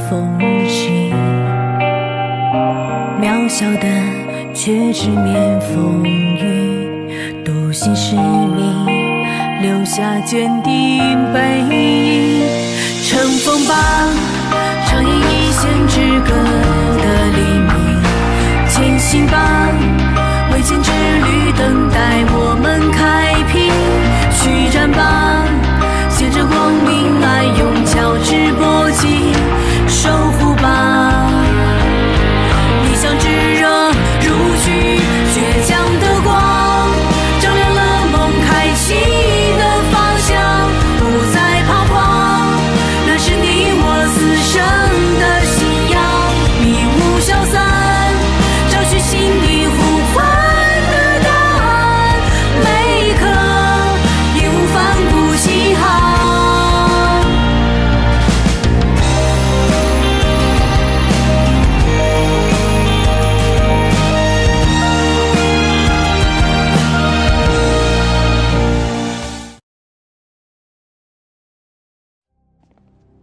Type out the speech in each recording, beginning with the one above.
风起，渺小的却直面风雨，独行使命，留下坚定背影。乘风吧，唱演一线之歌的黎明，前行吧，危险之旅等待我们开辟，去战吧，携着光明来用乔治搏击，守护吧，理想炙热如炬，倔强的光照亮了梦开启的方向，不再彷徨，那是你我此生的信仰，迷雾消散，找寻心底呼唤的答案，每一刻义无反顾起航。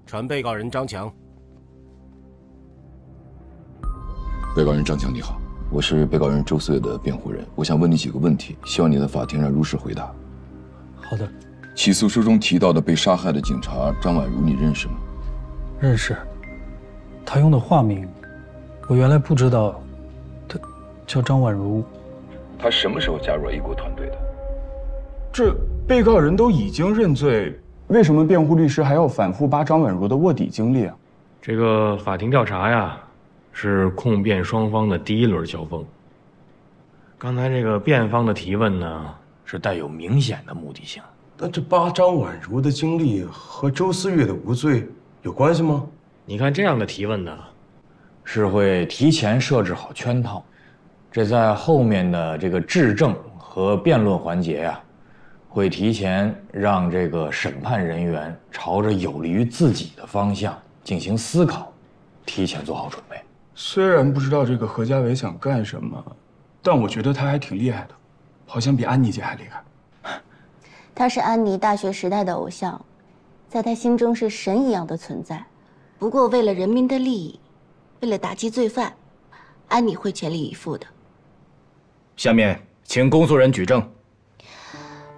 传被告人张强。被告人张强，你好，我是被告人周思月的辩护人，我想问你几个问题，希望你在法庭上如实回答。好的。起诉书中提到的被杀害的警察张婉如，你认识吗？认识。他用的化名，我原来不知道，他叫张婉如。他什么时候加入 A 国团队的？这被告人都已经认罪，为什么辩护律师还要反复扒张婉如的卧底经历啊？这个法庭调查呀，是控辩双方的第一轮交锋。刚才这个辩方的提问呢，是带有明显的目的性。那这扒张婉如的经历和周思月的无罪有关系吗？你看这样的提问呢，是会提前设置好圈套，这在后面的这个质证和辩论环节呀，会提前让这个审判人员朝着有利于自己的方向进行思考，提前做好准备。虽然不知道这个何家伟想干什么，但我觉得他还挺厉害的，好像比安妮姐还厉害。他是安妮大学时代的偶像，在他心中是神一样的存在。不过为了人民的利益，为了打击罪犯，安妮会全力以赴的。下面请公诉人举证。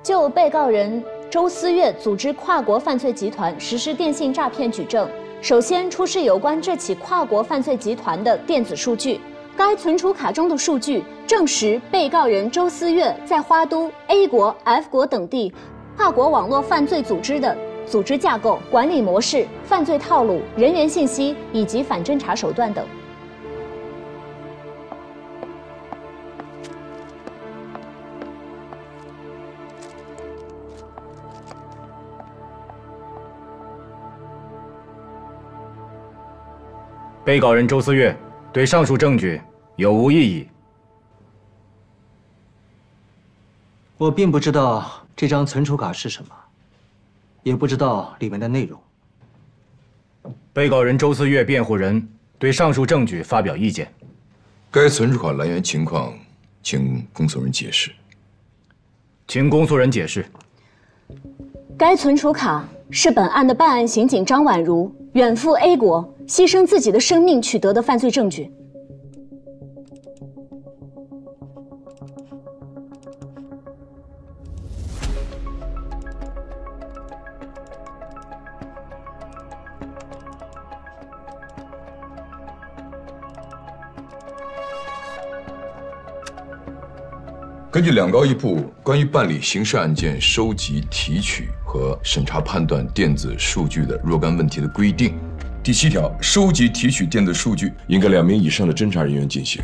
就被告人周思月组织跨国犯罪集团实施电信诈骗举证。首先出示有关这起跨国犯罪集团的电子数据，该存储卡中的数据证实被告人周思月在花都、A 国、F 国等地跨国网络犯罪组织的组织架构、管理模式、犯罪套路、人员信息以及反侦查手段等。被告人周思月对上述证据有无异议？我并不知道这张存储卡是什么，也不知道里面的内容。被告人周思月辩护人对上述证据发表意见。该存储卡来源情况，请公诉人解释。请公诉人解释。该存储卡是本案的办案刑警张婉如远赴 A 国，牺牲自己的生命取得的犯罪证据。根据两高一部关于办理刑事案件收集、提取和审查判断电子数据的若干问题的规定，第7条，收集、提取电子数据应该2名以上的侦查人员进行，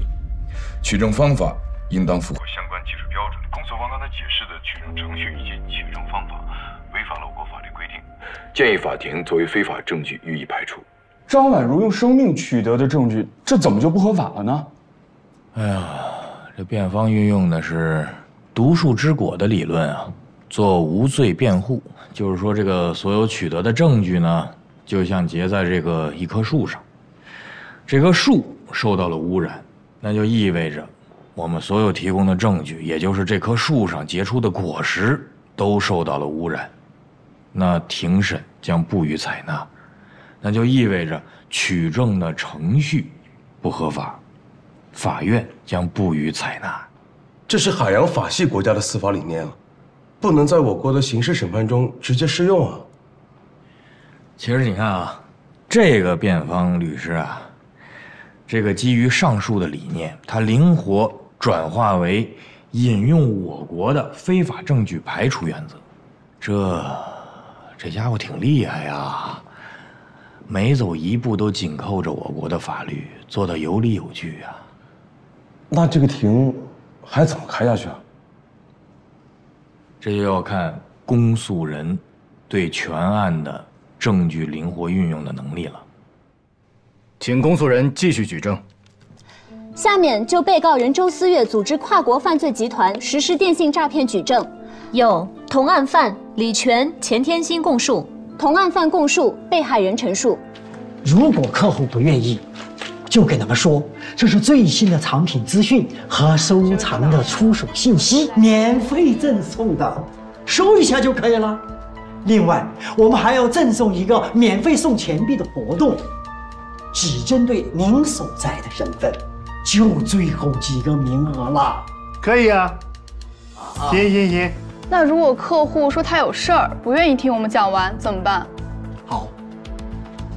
取证方法应当符合相关技术标准。公诉方刚才解释的取证程序以及取证方法违反了我国法律规定，建议法庭作为非法证据予以排除。张婉如用生命取得的证据，这怎么就不合法了呢？哎呀，这辩方运用的是独树之果的理论啊，做无罪辩护，就是说这个所有取得的证据呢，就像结在这个一棵树上，这棵树受到了污染，那就意味着我们所有提供的证据，也就是这棵树上结出的果实，都受到了污染。那庭审将不予采纳，那就意味着取证的程序不合法，法院将不予采纳。这是海洋法系国家的司法理念啊，不能在我国的刑事审判中直接适用啊。其实你看啊，这个辩方律师啊，这个基于上述的理念，他灵活转化为引用我国的非法证据排除原则，这家伙挺厉害呀，每走一步都紧扣着我国的法律，做得有理有据啊。那这个庭还怎么开下去啊？这就要看公诉人对全案的证据灵活运用的能力了。请公诉人继续举证。下面就被告人周思月组织跨国犯罪集团实施电信诈骗举证，有同案犯李全、钱天星供述，同案犯供述，被害人陈述。如果客户不愿意，就跟他们说这是最新的产品资讯和收藏的出手信息，免费赠送的，收一下就可以了。另外，我们还要赠送一个免费送钱币的活动，只针对您所在的身份，就最后几个名额了。可以啊，行。那如果客户说他有事儿，不愿意听我们讲完怎么办？好，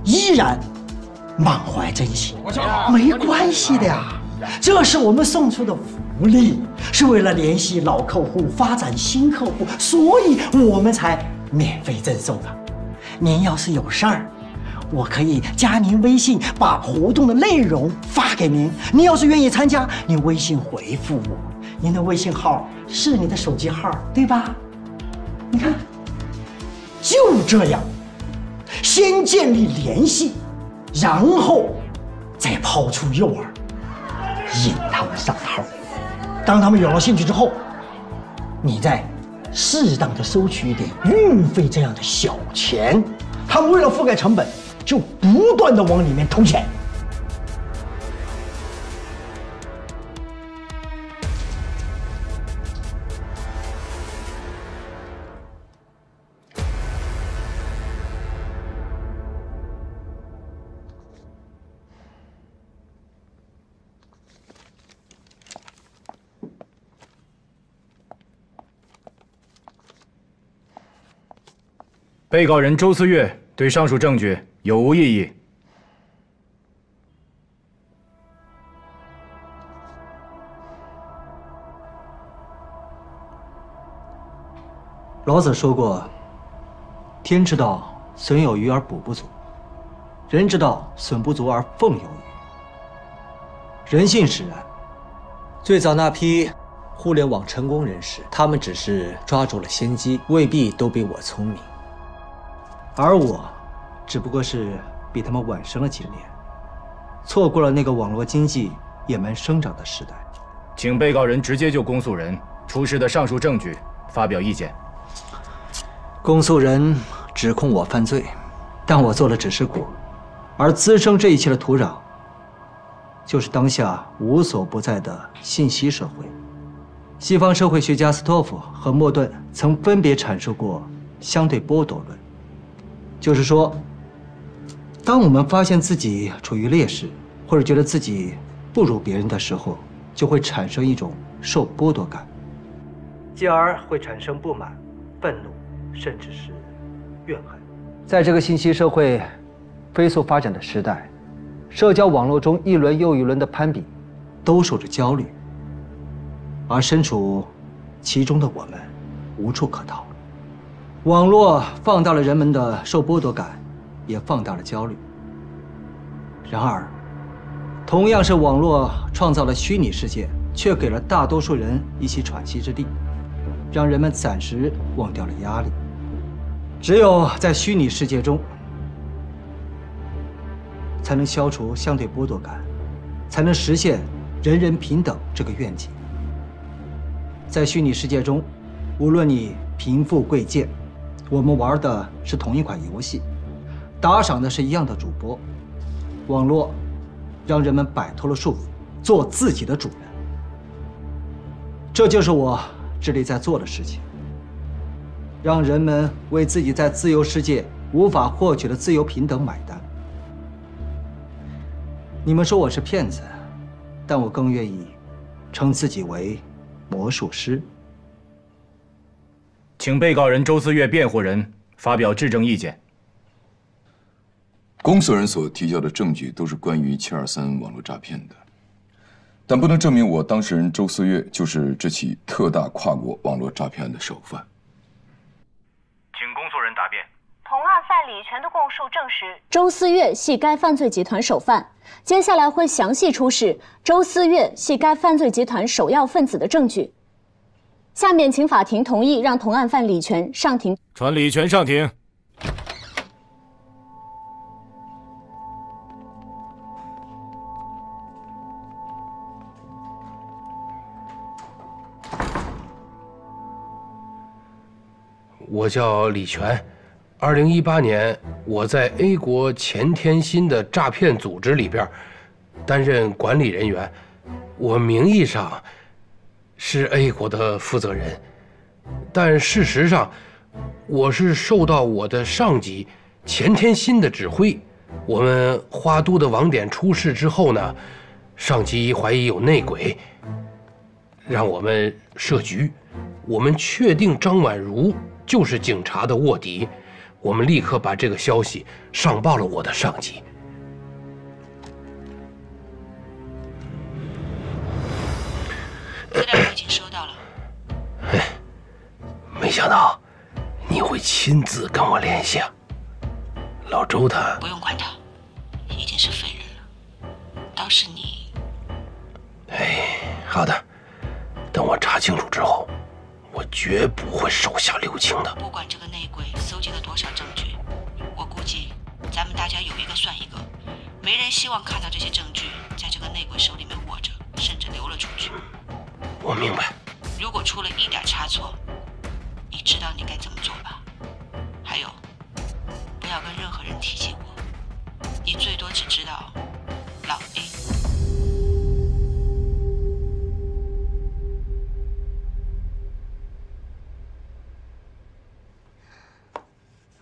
依然满怀真心，没关系的呀。这是我们送出的福利，是为了联系老客户、发展新客户，所以我们才免费赠送的。您要是有事儿，我可以加您微信，把活动的内容发给您。您要是愿意参加，您微信回复我，您的微信号是你的手机号，对吧？你看，就这样，先建立联系，然后再抛出诱饵，引他们上套。当他们有了兴趣之后，你再适当的收取一点运费这样的小钱，他们为了覆盖成本，就不断的往里面投钱。被告人周思月对上述证据有无异议？老子说过：“天之道，损有余而补不足；人之道，损不足而奉有余。”人性使然。最早那批互联网成功人士，他们只是抓住了先机，未必都比我聪明。而我，只不过是比他们晚生了几年，错过了那个网络经济野蛮生长的时代。请被告人直接就公诉人出示的上述证据发表意见。公诉人指控我犯罪，但我做的只是果，而滋生这一切的土壤，就是当下无所不在的信息社会。西方社会学家斯托夫和莫顿曾分别阐述过相对剥夺论。就是说，当我们发现自己处于劣势，或者觉得自己不如别人的时候，就会产生一种受剥夺感，继而会产生不满、愤怒，甚至是怨恨。在这个信息社会飞速发展的时代，社交网络中一轮又一轮的攀比，兜售着焦虑，而身处其中的我们，无处可逃。网络放大了人们的受剥夺感，也放大了焦虑。然而，同样是网络创造了虚拟世界，却给了大多数人一席喘息之地，让人们暂时忘掉了压力。只有在虚拟世界中，才能消除相对剥夺感，才能实现人人平等这个愿景。在虚拟世界中，无论你贫富贵贱，我们玩的是同一款游戏，打赏的是一样的主播。网络让人们摆脱了束缚，做自己的主人。这就是我致力在做的事情，让人们为自己在自由世界无法获取的自由平等买单。你们说我是骗子，但我更愿意称自己为魔术师。请被告人周思岳辩护人发表质证意见。公诉人所提交的证据都是关于723网络诈骗的，但不能证明我当事人周思岳就是这起特大跨国网络诈骗案的首犯。请公诉人答辩。同案犯李全的供述证实，周思岳系该犯罪集团首犯。接下来会详细出示周思岳系该犯罪集团首要分子的证据。下面请法庭同意让同案犯李全上庭。传李全上庭。我叫李全，2018年我在 A 国钱天新的诈骗组织里边担任管理人员，我名义上是 A 国的负责人，但事实上我是受到我的上级钱天新的指挥。我们花都的网点出事之后呢，上级怀疑有内鬼，让我们设局。我们确定张婉如就是警察的卧底，我们立刻把这个消息上报了我的上级。资料我已经收到了。没想到你会亲自跟我联系啊。老周他不用管他，已经是废人了。倒是你，好的，等我查清楚之后，我绝不会手下留情的。不管这个内鬼搜集了多少证据，我估计咱们大家有一个算一个，没人希望看到这些证据在这个内鬼手里面握着，甚至流了出去。我明白。如果出了一点差错，你知道你该怎么做吧？还有，不要跟任何人提起我，你最多只知道老 A。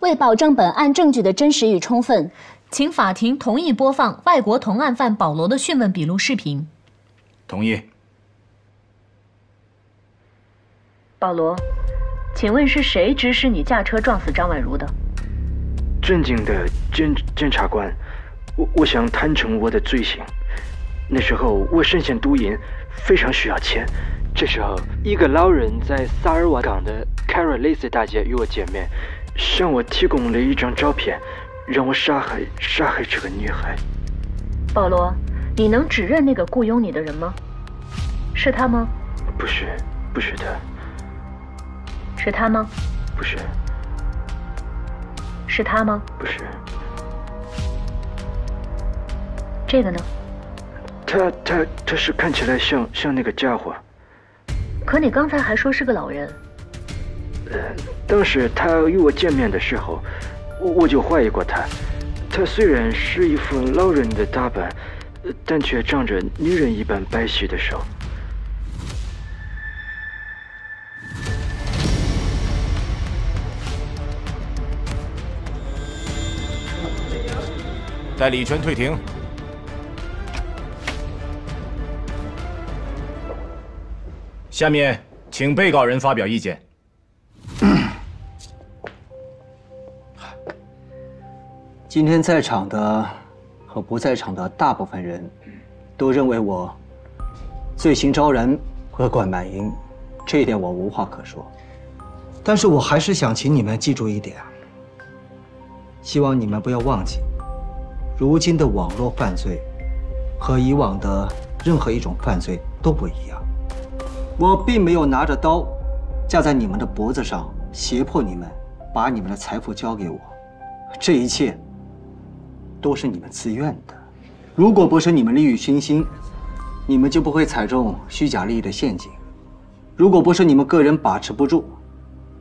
为保证本案证据的真实与充分，请法庭同意播放外国同案犯保罗的讯问笔录视频。同意。保罗，请问是谁指使你驾车撞死张婉如的？镇静的检察官，我想坦诚我的罪行。那时候我身陷毒瘾，非常需要钱。这时候，一个老人在萨尔瓦港的凯瑞雷斯大街与我见面，向我提供了一张照片，让我杀害这个女孩。保罗，你能指认那个雇佣你的人吗？是他吗？不是他。是他吗？不是。是他吗？不是。这个呢？他是看起来像那个家伙。可你刚才还说是个老人。当时他与我见面的时候，我就怀疑过他。他虽然是一副老人的打扮，但却长着女人一般白皙的手。待李全退庭。下面请被告人发表意见。今天在场的和不在场的大部分人，都认为我罪行昭然、恶贯满盈，这一点我无话可说。但是我还是想请你们记住一点，希望你们不要忘记，如今的网络犯罪和以往的任何一种犯罪都不一样。我并没有拿着刀架在你们的脖子上，胁迫你们把你们的财富交给我，这一切都是你们自愿的。如果不是你们利欲熏心，你们就不会踩中虚假利益的陷阱；如果不是你们个人把持不住，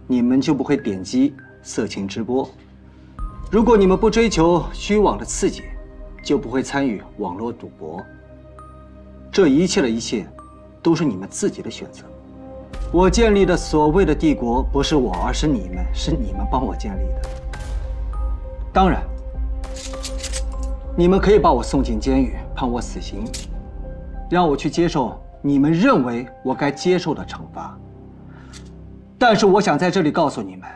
你们就不会点击色情直播；如果你们不追求虚妄的刺激，就不会参与网络赌博。这一切的一切，都是你们自己的选择。我建立的所谓的帝国，不是我，而是你们，是你们帮我建立的。当然，你们可以把我送进监狱，判我死刑，让我去接受你们认为我该接受的惩罚。但是我想在这里告诉你们，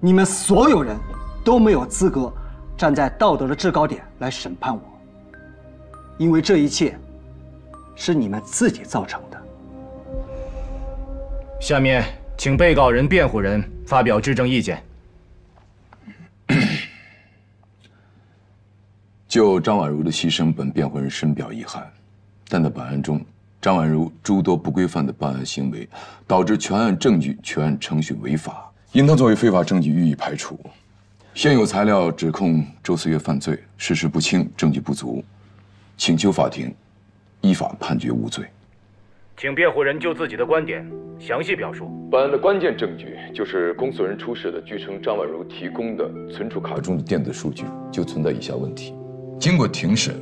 你们所有人都没有资格站在道德的制高点来审判我，因为这一切是你们自己造成的。下面请被告人辩护人发表质证意见。就张婉如的牺牲，本辩护人深表遗憾。但在本案中，张婉如诸多不规范的办案行为，导致全案证据、全案程序违法，应当作为非法证据予以排除。现有材料指控周思岳犯罪，事实不清，证据不足，请求法庭依法判决无罪。请辩护人就自己的观点详细表述。本案的关键证据就是公诉人出示的据称张婉如提供的存储卡中的电子数据，就存在以下问题。经过庭审，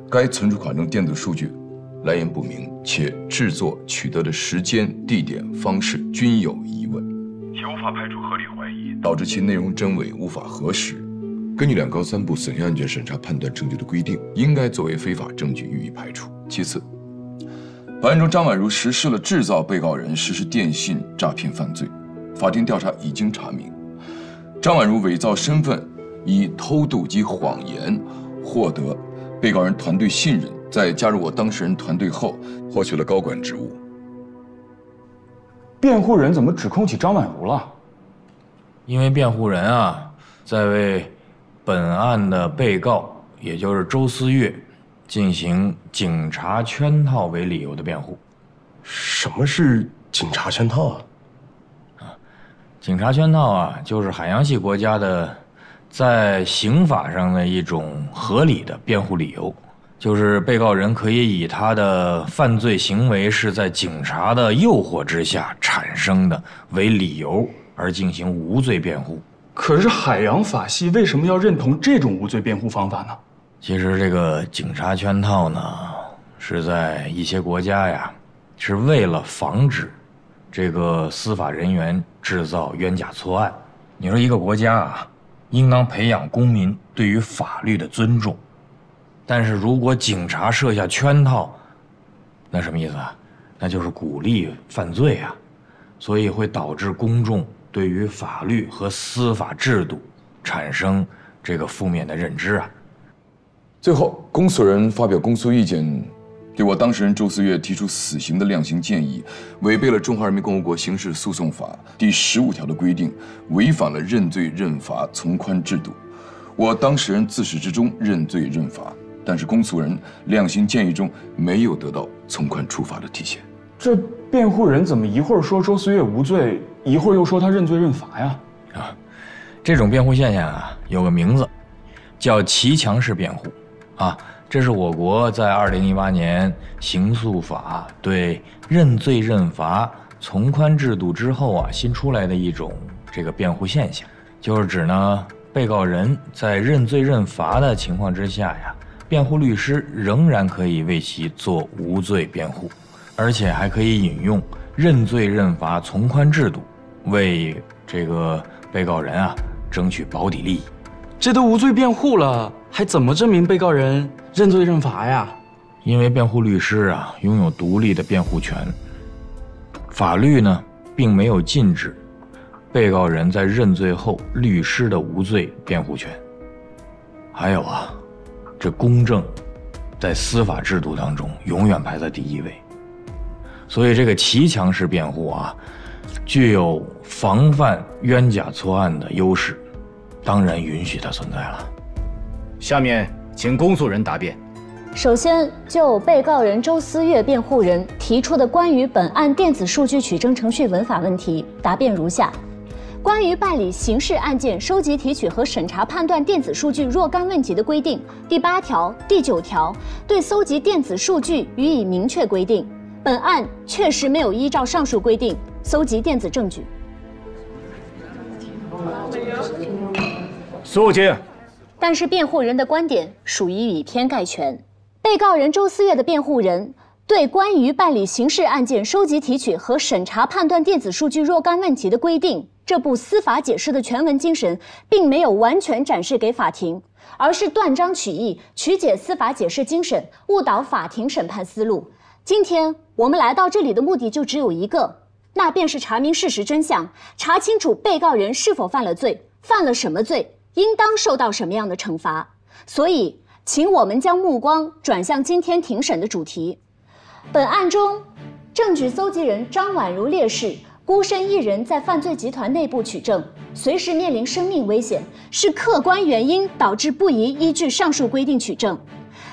该存储卡中电子数据来源不明，且制作、取得的时间、地点、方式均有疑问，且无法排除合理怀疑，导致其内容真伪无法核实。根据2高3部死刑案件审查判断证据的规定，应该作为非法证据予以排除。其次，本案中张婉如实施了制造被告人实施电信诈骗犯罪，法庭调查已经查明，张婉如伪造身份，以偷渡及谎言获得被告人团队信任，在加入我当事人团队后，获取了高管职务。辩护人怎么指控起张婉如了？因为辩护人啊，在为本案的被告，也就是周思岳，进行警察圈套为理由的辩护。什么是警察圈套啊？警察圈套啊，就是海洋系国家的在刑法上的一种合理的辩护理由，就是被告人可以以他的犯罪行为是在警察的诱惑之下产生的为理由而进行无罪辩护。可是海洋法系为什么要认同这种无罪辩护方法呢？其实这个警察圈套呢，是在一些国家呀，是为了防止这个司法人员制造冤假错案。你说一个国家啊，应当培养公民对于法律的尊重，但是如果警察设下圈套，那什么意思啊？那就是鼓励犯罪啊，所以会导致公众对于法律和司法制度产生这个负面的认知啊。最后，公诉人发表公诉意见，对我当事人周思岳提出死刑的量刑建议，违背了《中华人民共和国刑事诉讼法》第15条的规定，违反了认罪认罚从宽制度。我当事人自始至终认罪认罚，但是公诉人量刑建议中没有得到从宽处罚的体现。这辩护人怎么一会儿说周思岳无罪，一会儿又说他认罪认罚呀？这种辩护现象啊，有个名字，叫骑墙式辩护。这是我国在2018年刑诉法对认罪认罚从宽制度之后啊，新出来的一种这个辩护现象，就是指呢，被告人在认罪认罚的情况之下呀，辩护律师仍然可以为其做无罪辩护，而且还可以引用认罪认罚从宽制度为这个被告人啊争取保底利益。这都无罪辩护了，还怎么证明被告人认罪认罚呀？因为辩护律师啊拥有独立的辩护权，法律呢并没有禁止被告人在认罪后律师的无罪辩护权。还有啊，这公正在司法制度当中永远排在第一位，所以这个骑墙式辩护啊，具有防范冤假错案的优势，当然允许它存在了。下面请公诉人答辩。首先，就被告人周思岳辩护人提出的关于本案电子数据取证程序文法问题，答辩如下：关于办理刑事案件收集、提取和审查判断电子数据若干问题的规定，第8条、第9条对搜集电子数据予以明确规定。本案确实没有依照上述规定搜集电子证据。肃静。但是辩护人的观点属于以偏概全。被告人周思岳的辩护人对关于办理刑事案件收集、提取和审查判断电子数据若干问题的规定这部司法解释的全文精神并没有完全展示给法庭，而是断章取义，曲解司法解释精神，误导法庭审判思路。今天我们来到这里的目的就只有一个，那便是查明事实真相，查清楚被告人是否犯了罪，犯了什么罪，应当受到什么样的惩罚。所以，请我们将目光转向今天庭审的主题。本案中，证据搜集人张婉如烈士孤身一人在犯罪集团内部取证，随时面临生命危险，是客观原因导致不宜依据上述规定取证。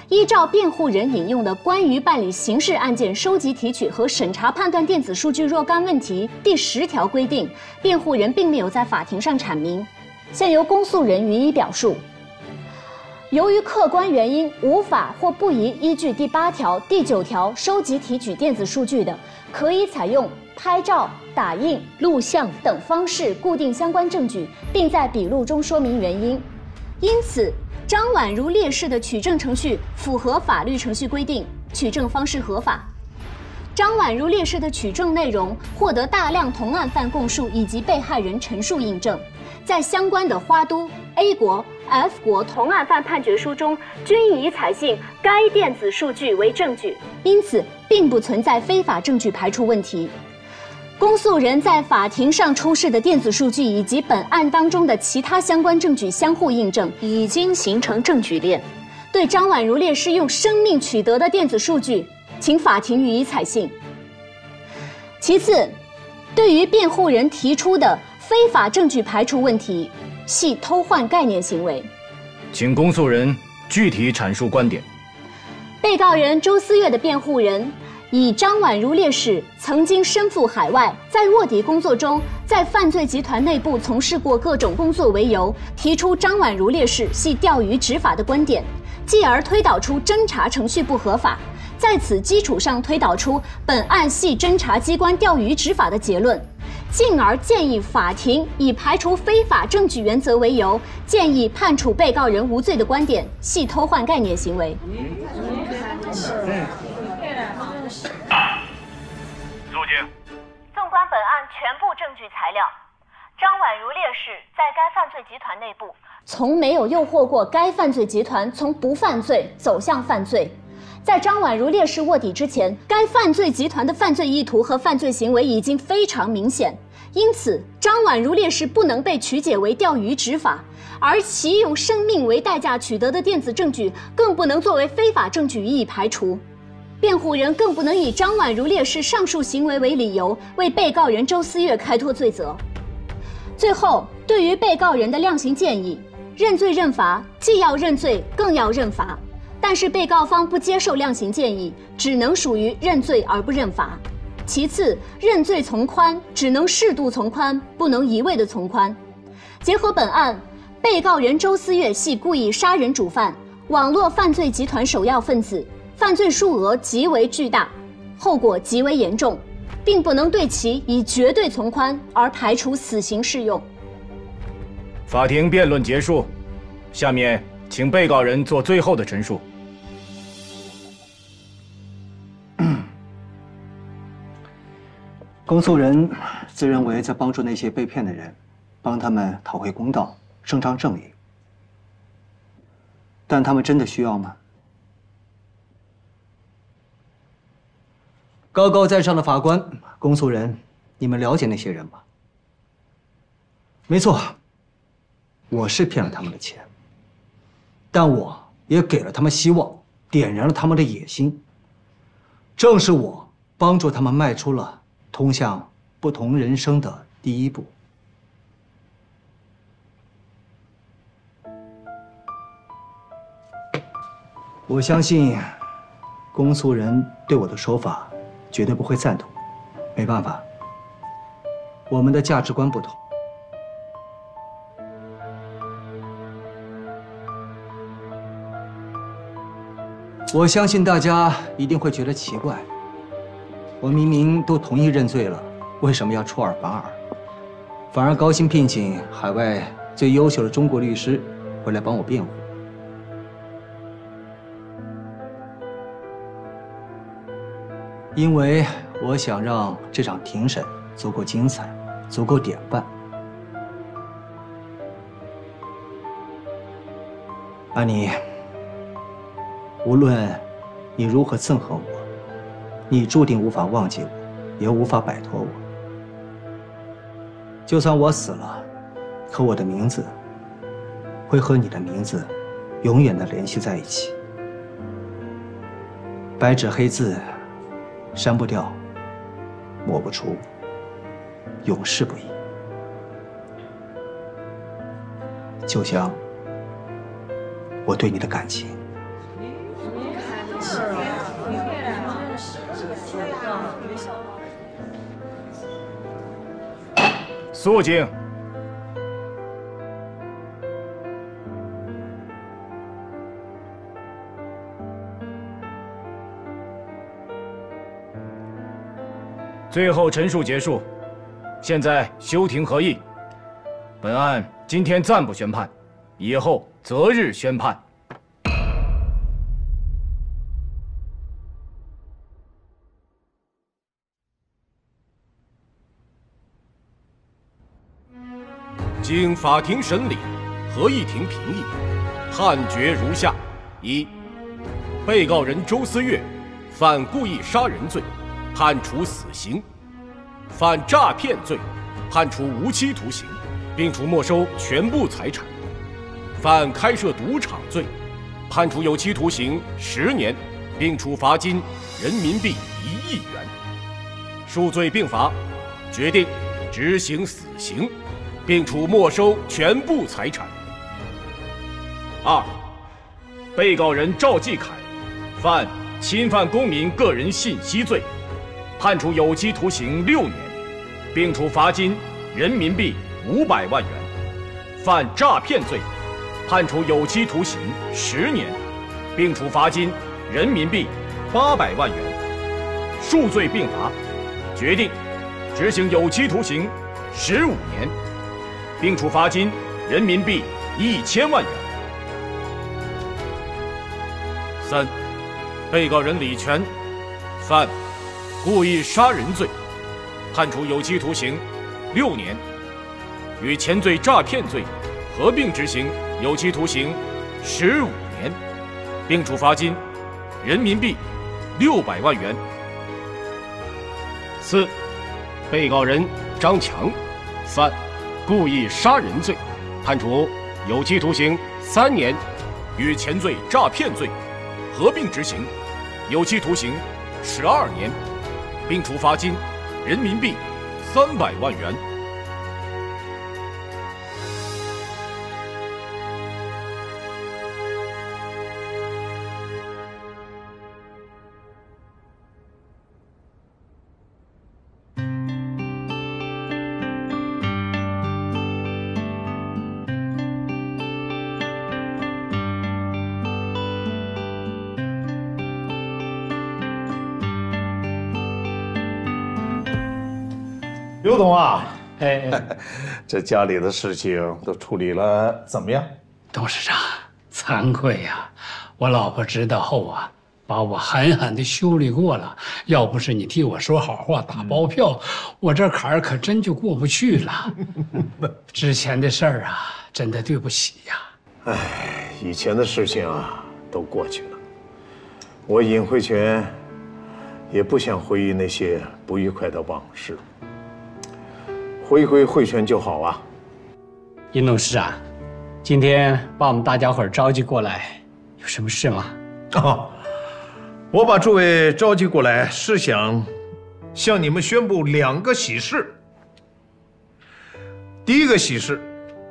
依照辩护人引用的《关于办理刑事案件收集、提取和审查判断电子数据若干问题》第10条规定，辩护人并没有在法庭上阐明，现由公诉人予以表述。由于客观原因无法或不宜依据第8条、第9条收集提取电子数据的，可以采用拍照、打印、录像等方式固定相关证据，并在笔录中说明原因。因此，张婉如烈士的取证程序符合法律程序规定，取证方式合法。张婉如烈士的取证内容获得大量同案犯供述以及被害人陈述印证，在相关的花都、A 国、F 国同案犯判决书中均已采信该电子数据为证据，因此并不存在非法证据排除问题。公诉人在法庭上出示的电子数据以及本案当中的其他相关证据相互印证，已经形成证据链。对张婉如烈士用生命取得的电子数据，请法庭予以采信。其次，对于辩护人提出的非法证据排除问题，系偷换概念行为，请公诉人具体阐述观点。被告人周思月的辩护人以张婉如烈士曾经身赴海外，在卧底工作中在犯罪集团内部从事过各种工作为由，提出张婉如烈士系钓鱼执法的观点，继而推导出侦查程序不合法，在此基础上推导出本案系侦查机关钓鱼执法的结论，进而建议法庭以排除非法证据原则为由，建议判处被告人无罪的观点，系偷换概念行为。肃静。纵观本案全部证据材料，张婉如烈士在该犯罪集团内部从没有诱惑过该犯罪集团从不犯罪走向犯罪。在张婉如烈士卧底之前，该犯罪集团的犯罪意图和犯罪行为已经非常明显，因此张婉如烈士不能被曲解为钓鱼执法，而其用生命为代价取得的电子证据更不能作为非法证据予以排除。辩护人更不能以张婉如烈士上述行为为理由，为被告人周思月开脱罪责。最后，对于被告人的量刑建议，认罪认罚，既要认罪，更要认罚。但是被告方不接受量刑建议，只能属于认罪而不认罚。其次，认罪从宽，只能适度从宽，不能一味的从宽。结合本案，被告人周思月系故意杀人主犯，网络犯罪集团首要分子，犯罪数额极为巨大，后果极为严重，并不能对其以绝对从宽而排除死刑适用。法庭辩论结束，下面请被告人做最后的陈述。公诉人自认为在帮助那些被骗的人，帮他们讨回公道，伸张正义。但他们真的需要吗？高高在上的法官、公诉人，你们了解那些人吗？没错，我是骗了他们的钱，但我也给了他们希望，点燃了他们的野心。正是我帮助他们迈出了通向不同人生的第一步。我相信，公诉人对我的说法绝对不会赞同。没办法，我们的价值观不同。我相信大家一定会觉得奇怪，我明明都同意认罪了，为什么要出尔反尔，反而高薪聘请海外最优秀的中国律师回来帮我辩护？因为我想让这场庭审足够精彩，足够典范。安妮，无论你如何憎恨我，你注定无法忘记我，也无法摆脱我。就算我死了，可我的名字会和你的名字永远的联系在一起。白纸黑字，删不掉，抹不除，永世不移。就像我对你的感情。肃静。最后陈述结束，现在休庭合议。本案今天暂不宣判，以后择日宣判。经法庭审理，合议庭评议，判决如下：一、被告人周思月犯故意杀人罪，判处死刑；犯诈骗罪，判处无期徒刑，并处没收全部财产；犯开设赌场罪，判处有期徒刑10年，并处罚金人民币1亿元。数罪并罚，决定执行死刑，并处没收全部财产。二、被告人赵继凯犯侵犯公民个人信息罪，判处有期徒刑6年，并处罚金人民币500万元；犯诈骗罪，判处有期徒刑10年，并处罚金人民币800万元。数罪并罚，决定执行有期徒刑15年，并处罚金人民币1000万元。三、被告人李全犯故意杀人罪，判处有期徒刑6年，与前罪诈骗罪合并执行有期徒刑15年，并处罚金人民币600万元。四、被告人张强犯故意杀人罪，判处有期徒刑3年，与前罪诈骗罪合并执行有期徒刑12年，并处罚金人民币300万元。刘董啊，这家里的事情都处理了怎么样？董事长，惭愧呀，我老婆知道后啊，把我狠狠地修理过了。要不是你替我说好话、打包票，我这坎儿可真就过不去了。之前的事儿啊，真的对不起呀。哎，以前的事情啊，都过去了。我尹慧泉也不想回忆那些不愉快的往事。回归慧泉就好啊。尹董事长，今天把我们大家伙召集过来，有什么事吗？哦，我把诸位召集过来，是想向你们宣布2个喜事。第一个喜事，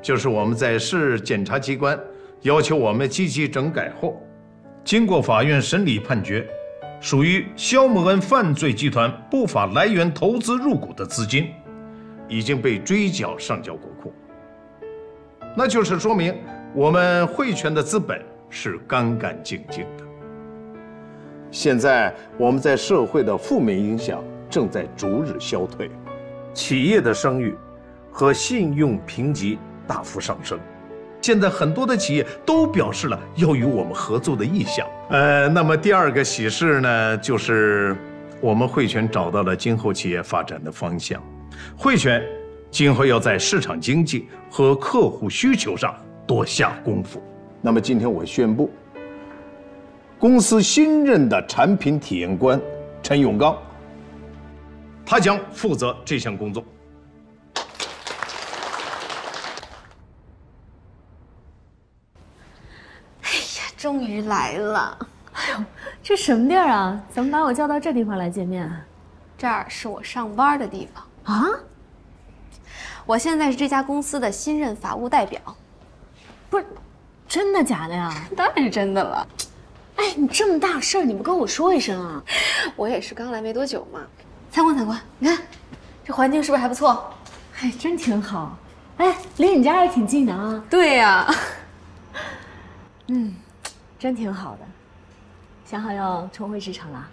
就是我们在市检察机关要求我们积极整改后，经过法院审理判决，属于肖某恩犯罪集团不法来源投资入股的资金，已经被追缴上交国库，那就是说明我们慧泉的资本是干干净净的。现在我们在社会的负面影响正在逐日消退，企业的声誉和信用评级大幅上升。现在很多的企业都表示了要与我们合作的意向。那么第2个喜事呢，就是我们慧泉找到了今后企业发展的方向。慧泉今后要在市场经济和客户需求上多下功夫。那么今天我宣布，公司新任的产品体验官陈永刚，他将负责这项工作。哎呀，终于来了！哎呦，这什么地儿啊？怎么把我叫到这地方来见面啊？这儿是我上班的地方啊！我现在是这家公司的新任法务代表。不是，真的假的呀？当然是真的了。哎，你这么大事儿，你不跟我说一声啊？我也是刚来没多久嘛。参观参观，你看这环境是不是还不错？哎，真挺好。哎，离你家也挺近的啊。对呀。真挺好的。想好要重回职场了？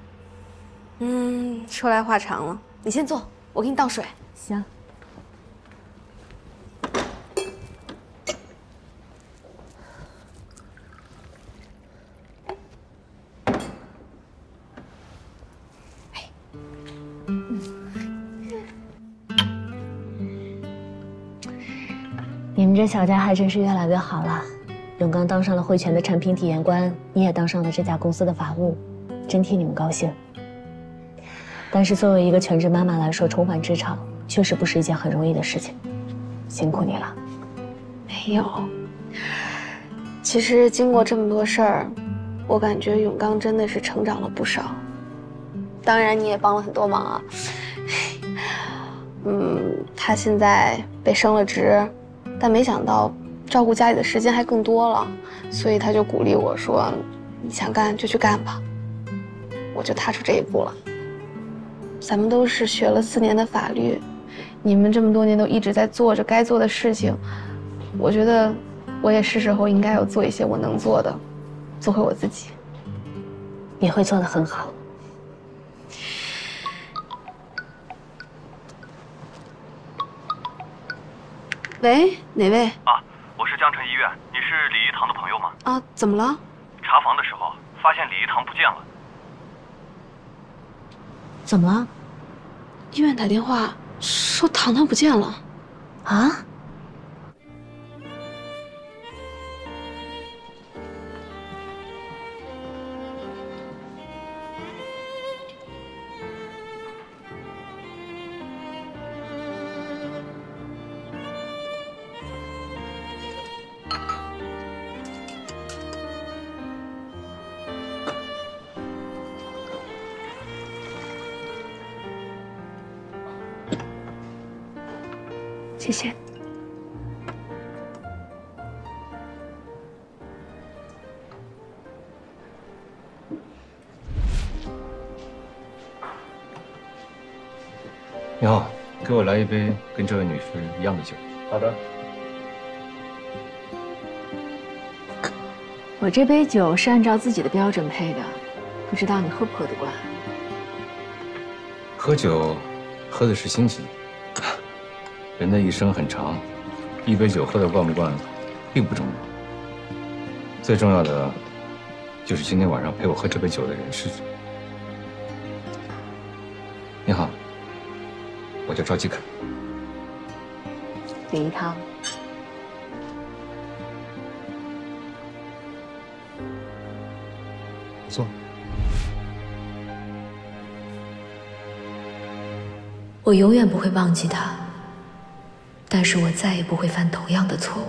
说来话长了，你先坐，我给你倒水。行。你们这小家还真是越来越好了。永刚当上了汇泉的产品体验官，你也当上了这家公司的法务，真替你们高兴。但是作为一个全职妈妈来说，重返职场确实不是一件很容易的事情，辛苦你了。没有，其实经过这么多事儿，我感觉永刚真的是成长了不少。当然你也帮了很多忙啊。他现在被升了职，但没想到照顾家里的时间还更多了，所以他就鼓励我说：“你想干就去干吧。”我就踏出这一步了。咱们都是学了4年的法律，你们这么多年都一直在做着该做的事情，我觉得我也是时候应该要做一些我能做的，做回我自己。你会做得很好。喂，哪位？啊，我是江城医院，你是李一堂的朋友吗？啊，怎么了？查房的时候发现李一堂不见了。怎么了？医院打电话说糖糖不见了。啊？谢谢。你好，给我来一杯跟这位女士一样的酒。好的。我这杯酒是按照自己的标准配的，不知道你喝不喝得惯？喝酒，喝的是心情。人的一生很长，一杯酒喝得惯不惯，并不重要。最重要的，就是今天晚上陪我喝这杯酒的人是谁。你好，我叫赵继肯。李一堂。坐。我永远不会忘记他，但是我再也不会犯同样的错误。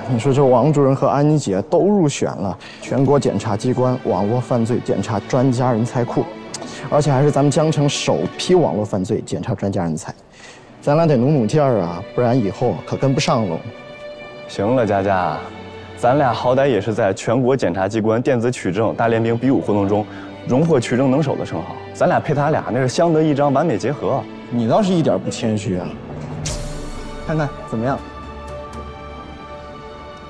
你说这王主任和安妮姐都入选了全国检察机关网络犯罪检查专家人才库，而且还是咱们江城首批网络犯罪检查专家人才，咱俩得努努劲儿啊，不然以后可跟不上喽。行了，佳佳，咱俩好歹也是在全国检察机关电子取证大练兵比武活动中荣获取证能手的称号，咱俩配他俩那是相得益彰，完美结合。你倒是一点不谦虚啊！看看怎么样？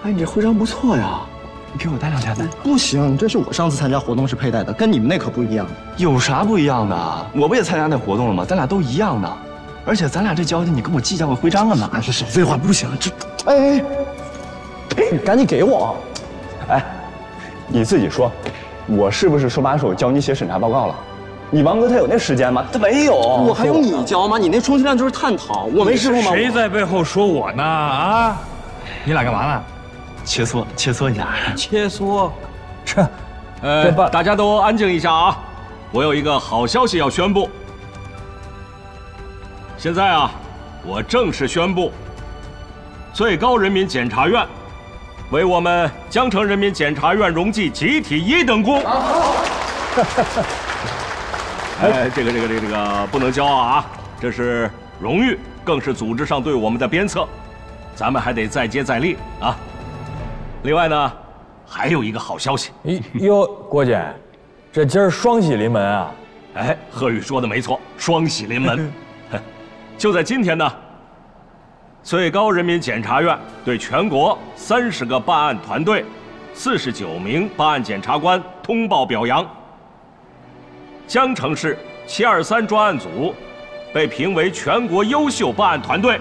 哎，你这徽章不错呀，你给我戴两下戴。不行，这是我上次参加活动时佩戴的，跟你们那可不一样。有啥不一样的？我不也参加那活动了吗？咱俩都一样的，而且咱俩这交情，你跟我计较个徽章干嘛？是少废话，不行，这，哎，你赶紧给我！哎，你自己说，我是不是手把手教你写审查报告了？你王哥他有那时间吗？他没有。我还用你教吗？你那充其量就是探讨，我没师傅吗？谁在背后说我呢？啊，你俩干嘛呢？切磋一下。切磋。大家都安静一下啊！我有一个好消息要宣布。现在啊，我正式宣布，最高人民检察院为我们江城人民检察院荣记集体1等功。这个不能骄傲啊！这是荣誉，更是组织上对我们的鞭策，咱们还得再接再厉啊！另外呢，还有一个好消息。哟，郭姐，这今儿双喜临门啊！哎，贺宇说的没错，双喜临门。就在今天呢，最高人民检察院对全国30个办案团队、49名办案检察官通报表扬。江城市723专案组被评为全国优秀办案团队。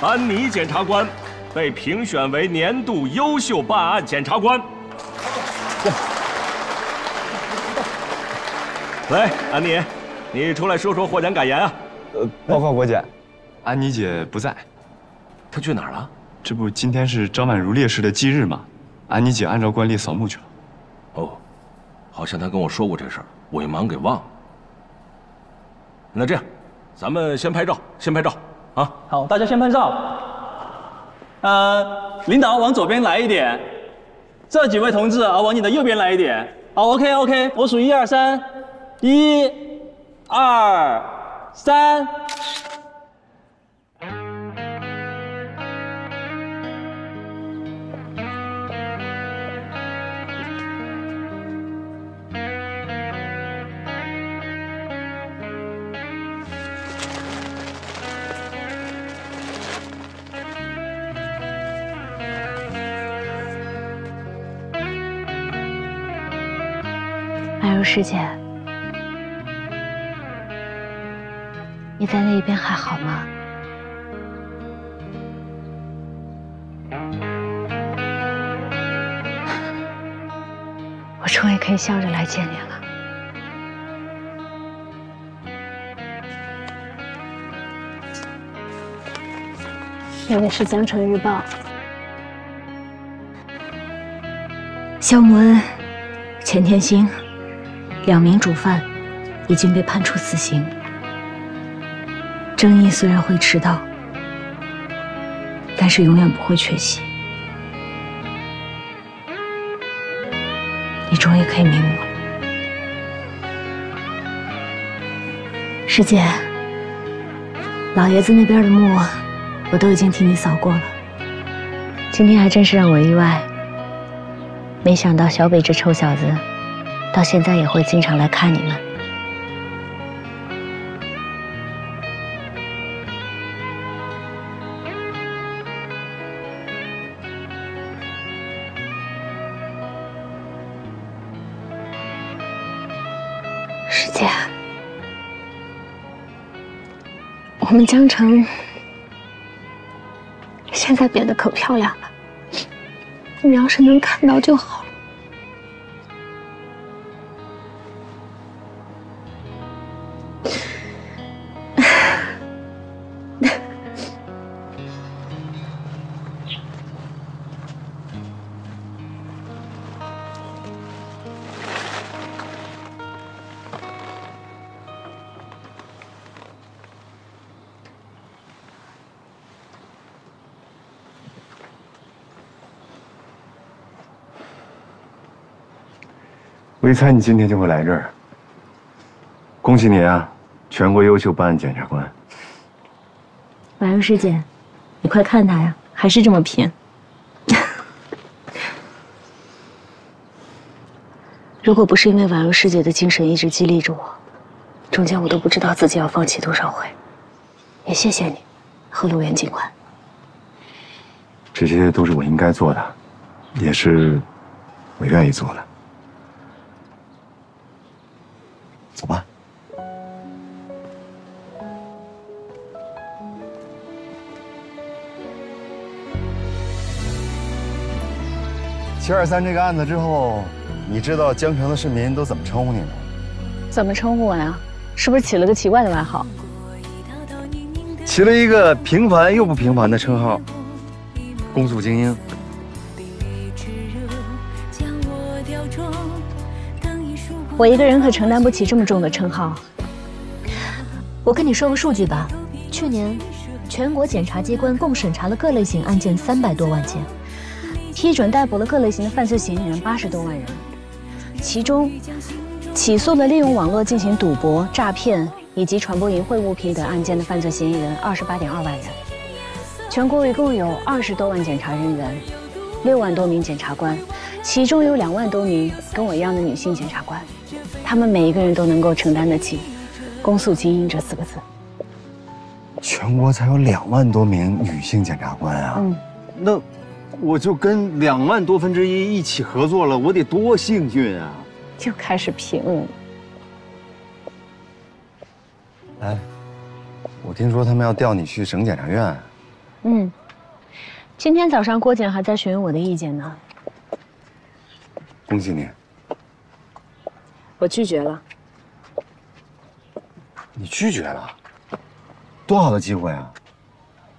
安妮检察官被评选为年度优秀办案检察官。来，安妮，你出来说说获奖感言啊！报告郭姐，安妮姐不在，她去哪儿了？这不今天是张婉如烈士的忌日吗？安妮姐按照惯例扫墓去了。哦，好像她跟我说过这事儿，我一忙给忘了。那这样，咱们先拍照，啊！好，大家先拍照。领导往左边来一点，这几位同志啊，往你的右边来一点。好 ，OK， 我数1、2、3。1、2、3。婉如师姐，你在那边还好吗？我终于可以笑着来见你了。这个是江城日报，肖慕恩、钱天星2名主犯已经被判处死刑。正义虽然会迟到，但是永远不会缺席。你终于可以瞑目了，师姐。老爷子那边的墓我都已经替你扫过了。今天还真是让我意外，没想到小北这臭小子到现在也会经常来看你们。师姐，我们江城现在变得可漂亮了，你要是能看到就好了。我一猜你今天就会来这儿，恭喜你啊，全国优秀办案检察官。婉如师姐，你快看他呀，还是这么拼。如果不是因为婉如师姐的精神一直激励着我，中间我都不知道自己要放弃多少回。也谢谢你，和陆源警官。这些都是我应该做的，也是我愿意做的。走吧。723这个案子之后，你知道江城的市民都怎么称呼你吗？怎么称呼我呀？是不是起了个奇怪的外号？起了一个平凡又不平凡的称号——公诉精英。我一个人可承担不起这么重的称号。我跟你说个数据吧，去年全国检察机关共审查了各类型案件300多万件，批准逮捕了各类型的犯罪嫌疑人80多万人，其中起诉了利用网络进行赌博、诈骗以及传播淫秽物品等案件的犯罪嫌疑人28.2万人。全国一共有20多万检察人员，6万多名检察官，其中有2万多名跟我一样的女性检察官，他们每一个人都能够承担得起“公诉精英”这4个字。全国才有2万多名女性检察官啊！那我就跟2万多分之一一起合作了，我得多幸运啊！就开始评了。哎，我听说他们要调你去省检察院。今天早上郭检还在询问我的意见呢。恭喜你。我拒绝了。你拒绝了？多好的机会啊！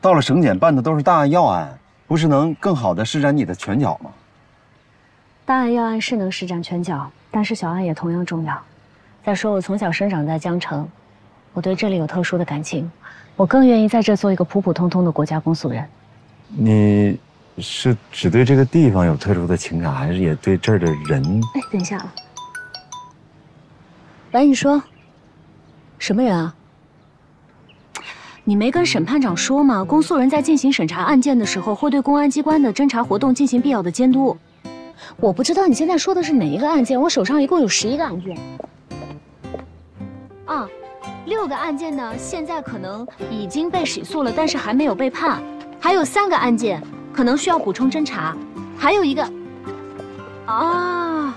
到了省检办的都是大案要案，不是能更好的施展你的拳脚吗？大案要案是能施展拳脚，但是小案也同样重要。再说我从小生长在江城，我对这里有特殊的感情，我更愿意在这做一个普普通通的国家公诉人。你是只对这个地方有特殊的情感，还是也对这儿的人？哎，等一下啊！喂，你说，什么人啊？你没跟审判长说吗？公诉人在进行审查案件的时候，会对公安机关的侦查活动进行必要的监督。我不知道你现在说的是哪一个案件，我手上一共有11个案件。啊，6个案件呢，现在可能已经被起诉了，但是还没有被判。还有3个案件可能需要补充侦查，还有一个……啊，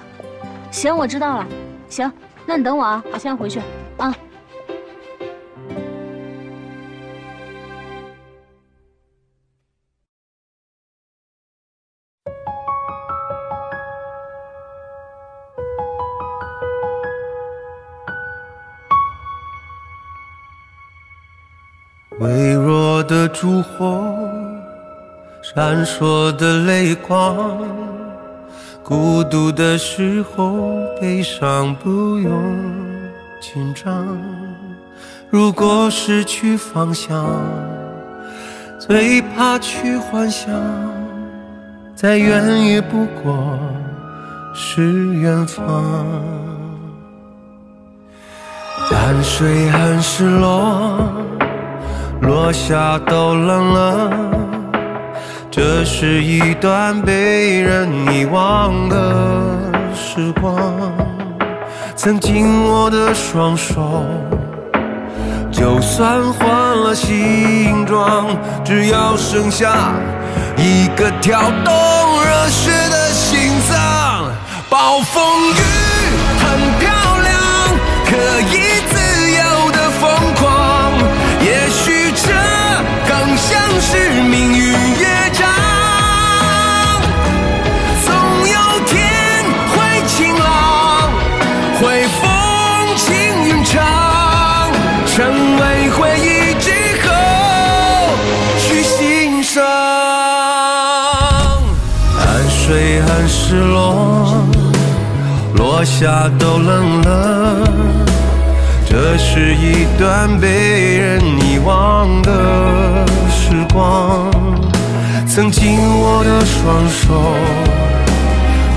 行，我知道了。行，那你等我啊，我现在回去啊。微弱的烛火，闪烁的泪光，孤独的时候，悲伤不用紧张。如果失去方向，最怕去幻想，再远也不过是远方。汗水很失落，落下都冷了，这是一段被人遗忘的时光。曾经握的双手，就算换了形状，只要剩下一个跳动热血的心脏。暴风雨很漂亮，可以自由的疯狂，也许这更像是命运乐章。总有天会晴朗，会风轻云长，成为回忆之后去欣赏。汗水很失落，落下都冷了，这是一段被人遗忘的时光。曾经握的双手，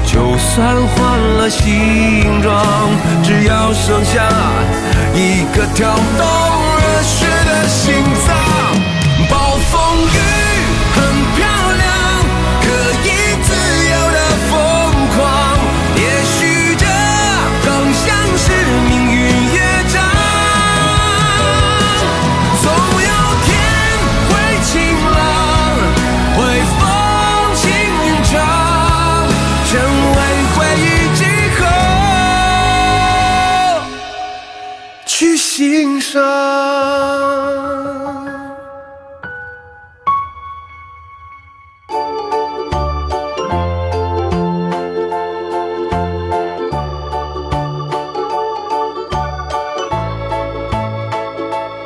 就算换了形状，只要剩下一个跳动热血的心脏。暴风雨